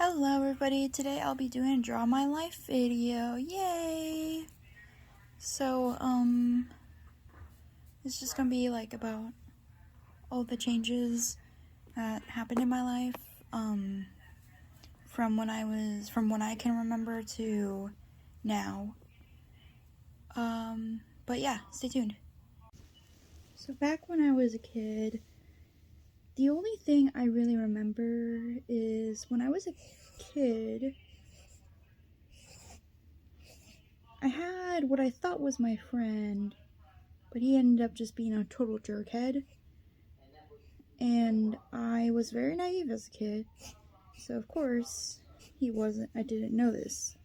Hello everybody, today I'll be doing a Draw My Life video, yay! So, it's just gonna be like about all the changes that happened in my life, from when I can remember to now. But yeah, stay tuned. So back when I was a kid, the only thing I really remember is when I was a kid, I had what I thought was my friend, but he ended up just being a total jerkhead. And I was very naive as a kid, so of course I didn't know this.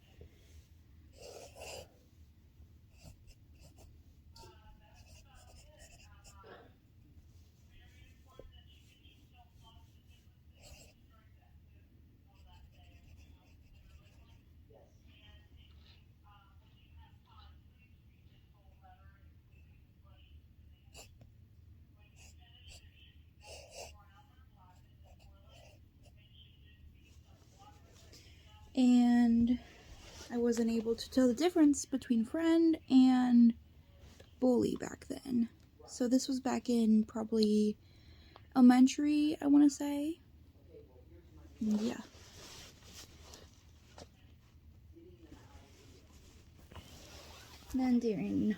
And I wasn't able to tell the difference between friend and bully back then. So this was back in probably elementary, I want to say. Yeah. And then during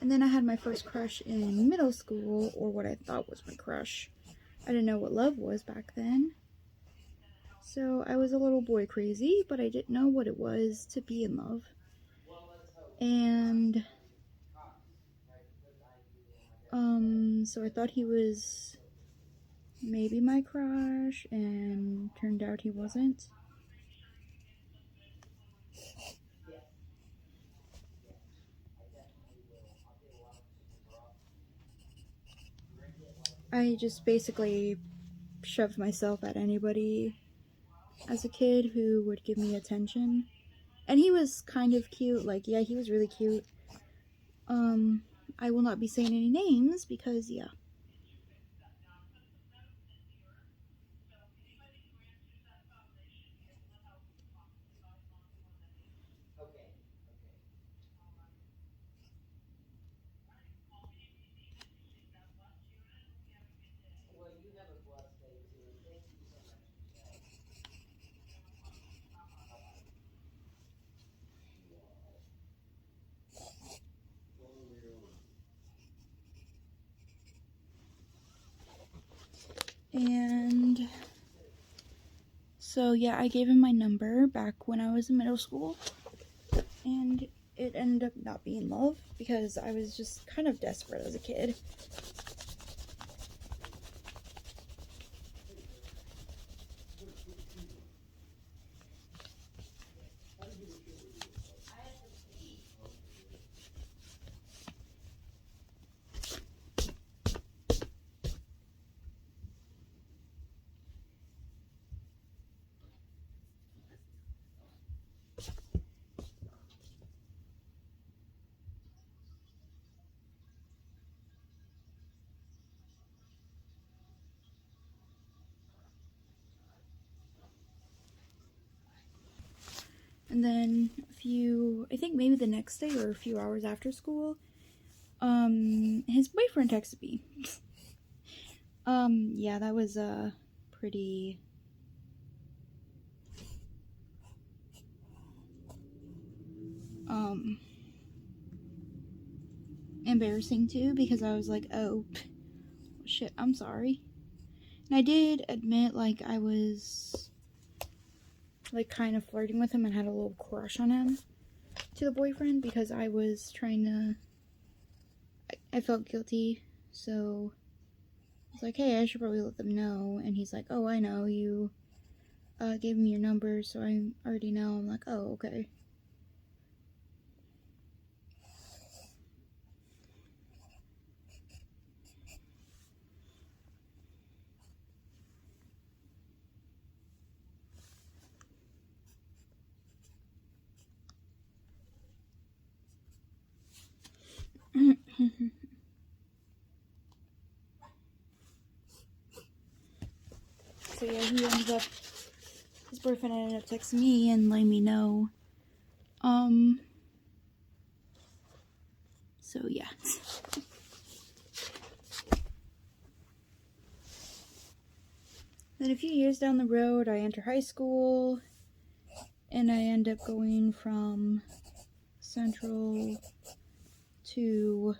and then I had my first crush in middle school, or what I thought was my crush. I didn't know what love was back then. So I was a little boy crazy, but I didn't know what it was to be in love. And so I thought he was maybe my crush, and turned out he wasn't. I just basically shoved myself at anybody as a kid who would give me attention. And he was kind of cute, like, yeah, he was really cute. I will not be saying any names because, yeah. And so, yeah, I gave him my number back when I was in middle school, and it ended up not being love because I was just kind of desperate as a kid. And then I think maybe the next day or a few hours after school, his boyfriend texted me. Yeah, that was, pretty, embarrassing too, because I was like, oh, shit, I'm sorry. And I did admit, like, I was, like, kind of flirting with him and had a little crush on him to the boyfriend, because I was trying to, I felt guilty, so I was like, hey, I should probably let them know. And he's like, oh, I know, you gave me your number, so I already know. I'm like, oh, okay. So boyfriend ended up texting me and letting me know. So yeah. Then a few years down the road, I enter high school, and I end up going from Central to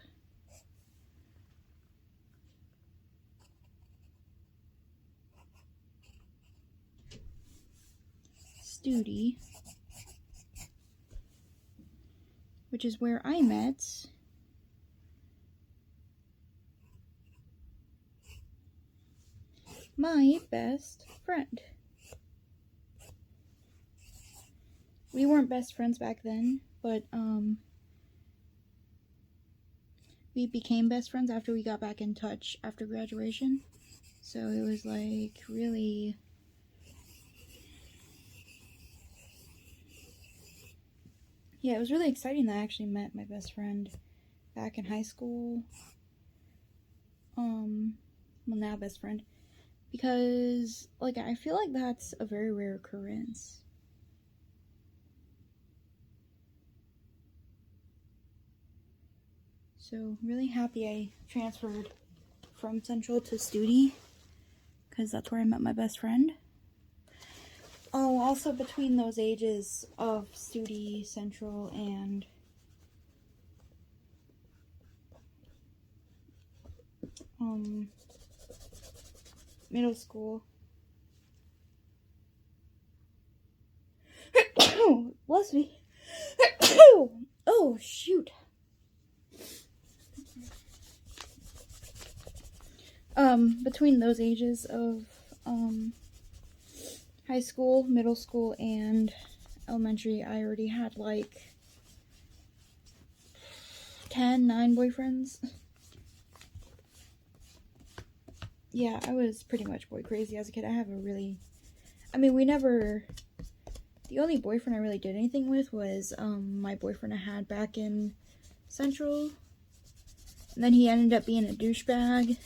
Studi, which is where I met my best friend. We weren't best friends back then, but we became best friends after we got back in touch after graduation. So it was like really, yeah, it was really exciting that I actually met my best friend back in high school. Well, now best friend, because like I feel like that's a very rare occurrence. So really happy I transferred from Central to Studi, because that's where I met my best friend. Oh, also between those ages of Studi, Central, and middle school. Bless me. Oh, shoot. Between those ages of high school, middle school, and elementary, I already had like 9 boyfriends. Yeah, I was pretty much boy crazy as a kid. The only boyfriend I really did anything with was my boyfriend I had back in Central. And then he ended up being a douchebag.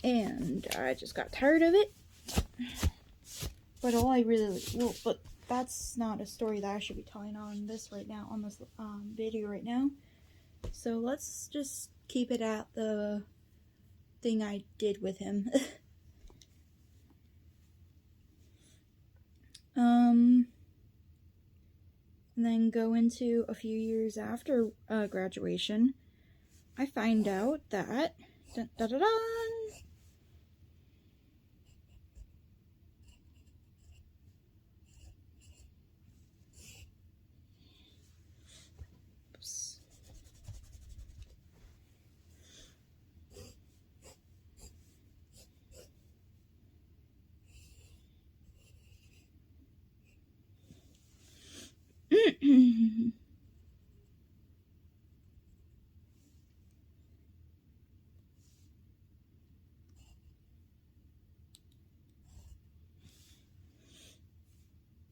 And I just got tired of it. But but that's not a story that I should be telling on this video right now. So let's just keep it at the thing I did with him. And then go into a few years after graduation. I find out that dun, dun, dun, dun, oops.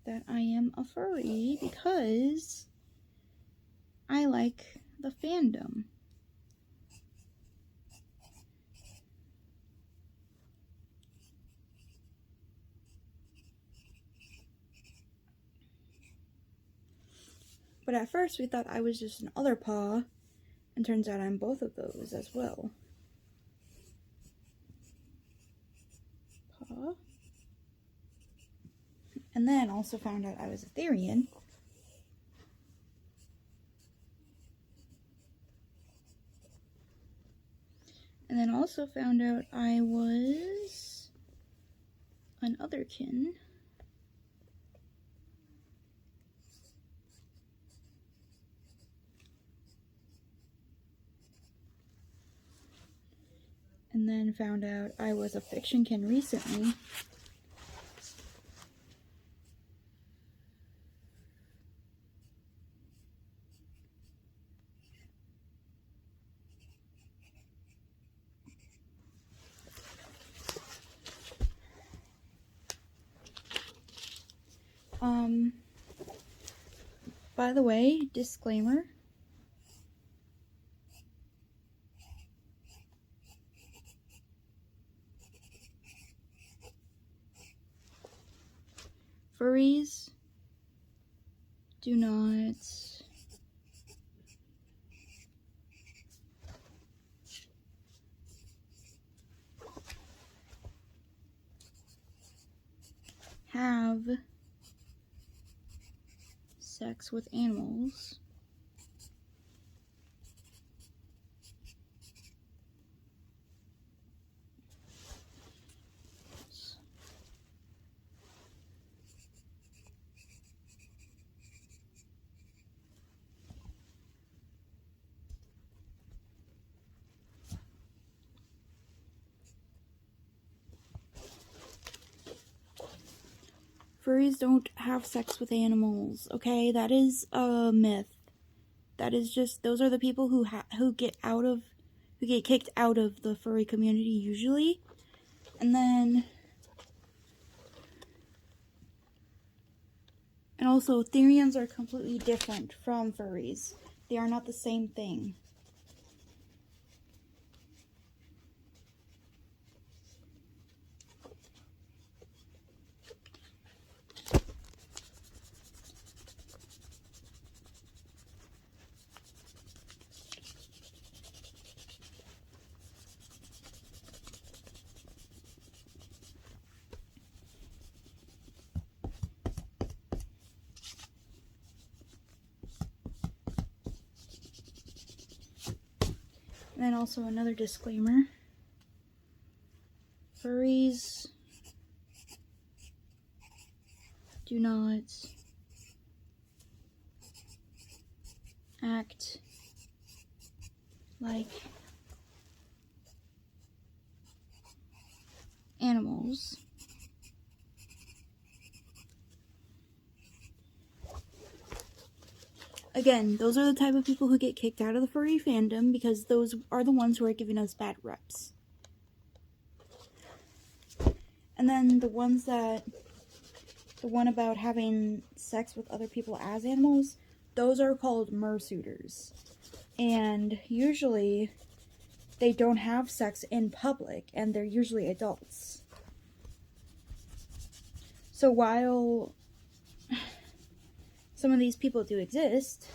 That I am a furry because I like the fandom. But at first we thought I was just an other paw, and turns out I'm both of those as well. Paw. And then also found out I was a Therian. And then also found out I was an otherkin. And then found out I was a fictionkin recently. By the way, disclaimer. Furries do not have sex with animals Furries don't have sex with animals, okay? That is a myth. That is just, those are the people who get kicked out of the furry community usually. And then, and also, Therians are completely different from furries. They are not the same thing. And then also another disclaimer. Furries do not act like animals. Again, those are the type of people who get kicked out of the furry fandom because those are the ones who are giving us bad reps. And then the one about having sex with other people as animals, those are called mersuiters. And usually they don't have sex in public, and they're usually adults. So while some of these people do exist,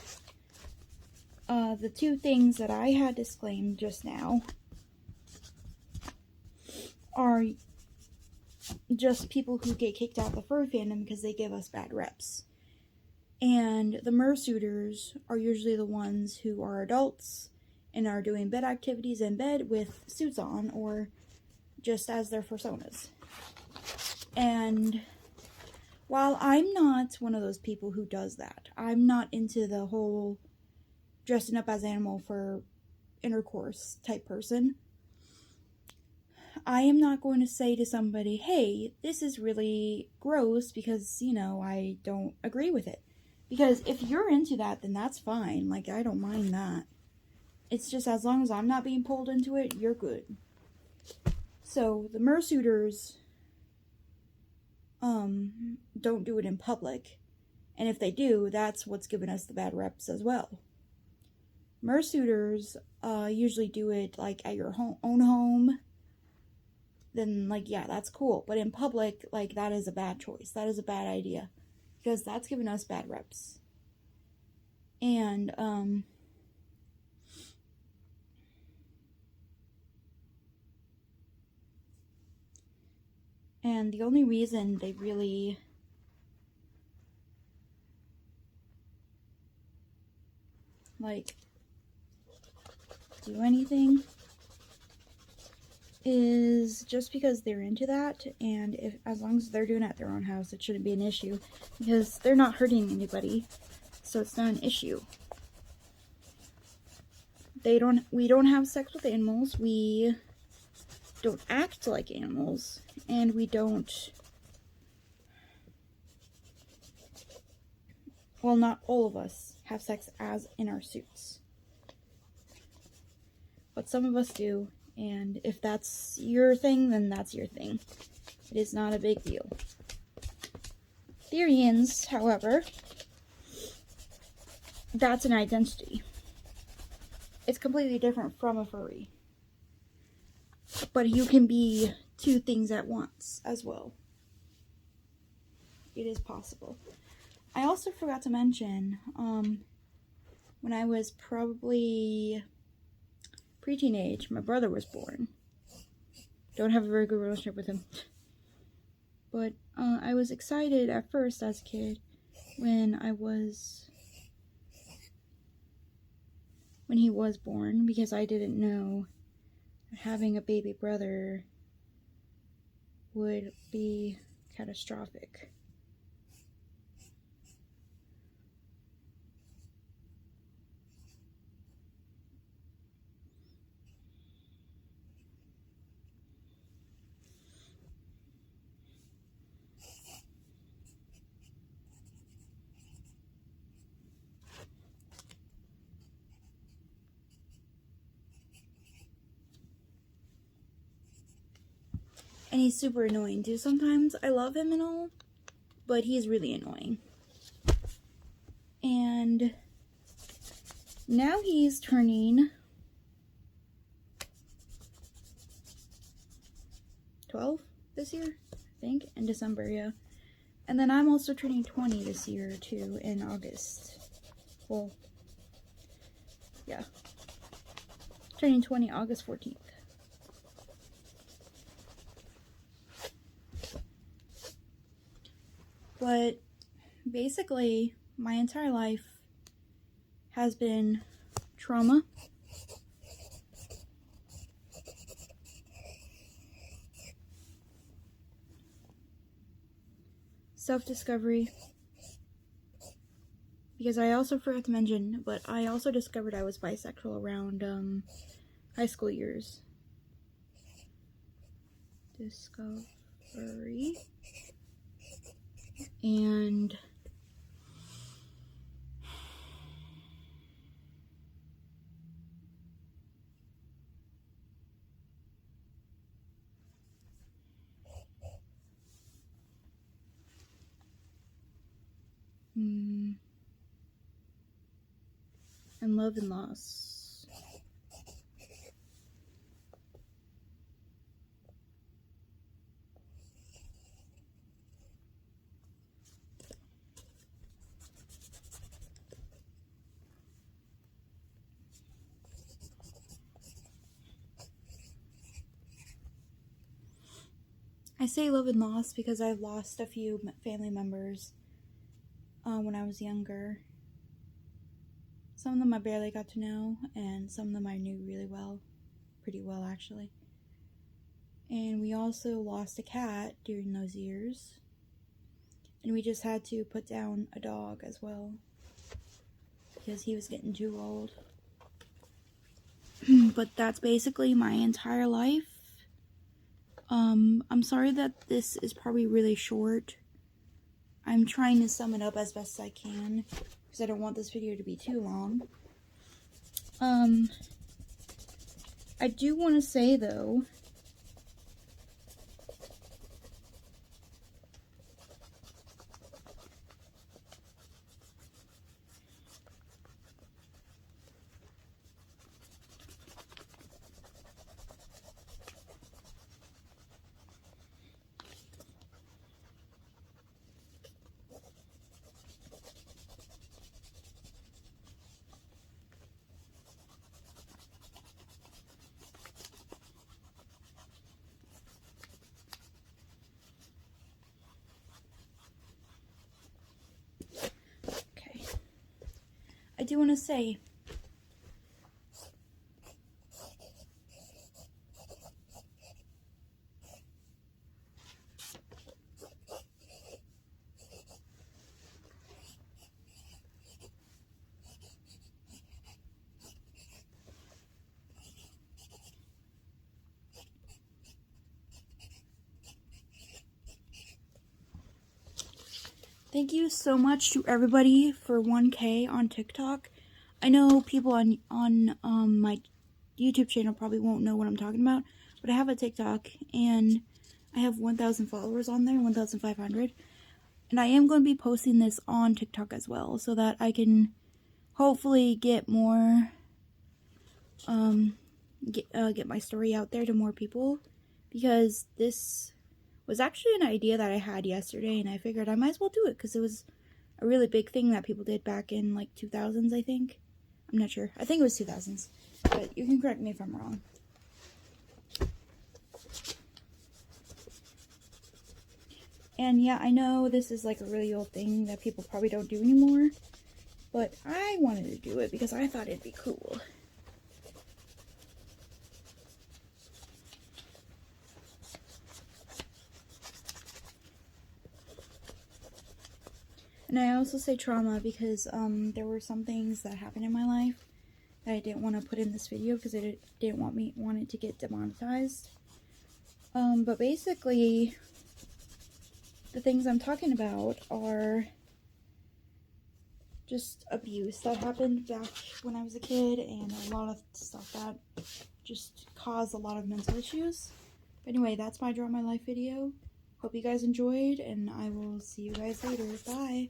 the two things that I had disclaimed just now are just people who get kicked out of the furry fandom because they give us bad reps. And the mersuiters are usually the ones who are adults and are doing bed activities in bed with suits on or just as their personas. And while I'm not one of those people who does that, I'm not into the whole dressing up as an animal for intercourse type person, I am not going to say to somebody, hey, this is really gross because, I don't agree with it. Because if you're into that, then that's fine. Like, I don't mind that. It's just as long as I'm not being pulled into it, you're good. So, the mersuiters don't do it in public. And if they do, that's what's giving us the bad reps as well. Mersuiters usually do it, like, at your own home. Then, like, yeah, that's cool. But in public, like, that is a bad choice. That is a bad idea. Because that's giving us bad reps. And, and the only reason they really do anything is just because they're into that, and as long as they're doing it at their own house, it shouldn't be an issue because they're not hurting anybody, so it's not an issue. We don't have sex with animals, we don't act like animals, and we don't, well, not all of us have sex as in our suits, but some of us do. And if that's your thing, then that's your thing. It is not a big deal. Therians, however, that's an identity. It's completely different from a furry. But you can be two things at once as well. It is possible. I also forgot to mention, when I was probably preteen age, my brother was born. Don't have a very good relationship with him. But I was excited at first as a kid when he was born, because I didn't know that having a baby brother would be catastrophic. And he's super annoying too sometimes. I love him and all, but he's really annoying. And now he's turning 12 this year, I think, in December, yeah. And then I'm also turning 20 this year too, in August. Well, yeah. Turning 20 August 14th. But basically, my entire life has been trauma. Self-discovery. Because I also forgot to mention, but I also discovered I was bisexual around high school years. Discovery. And and love and loss. I say love and loss because I've lost a few family members when I was younger. Some of them I barely got to know, and some of them I knew really well. Pretty well, actually. And we also lost a cat during those years. And we just had to put down a dog as well, because he was getting too old. But that's basically my entire life. I'm sorry that this is probably really short. I'm trying to sum it up as best as I can, because I don't want this video to be too long. I do want to say, though, I do want to say, thank you so much to everybody for 1K on TikTok. I know people on my YouTube channel probably won't know what I'm talking about, but I have a TikTok, and I have 1,000 followers on there, 1,500. And I am going to be posting this on TikTok as well, so that I can hopefully get more, get my story out there to more people, because this was actually an idea that I had yesterday, and I figured I might as well do it because it was a really big thing that people did back in like 2000s, I think. I'm not sure. I think it was 2000s, but you can correct me if I'm wrong. And yeah, I know this is like a really old thing that people probably don't do anymore, but I wanted to do it because I thought it'd be cool. And I also say trauma because there were some things that happened in my life that I didn't want to put in this video because I didn't want it to get demonetized. But basically, the things I'm talking about are just abuse that happened back when I was a kid, and a lot of stuff that just caused a lot of mental issues. But anyway, that's my Draw My Life video. Hope you guys enjoyed, and I will see you guys later. Bye!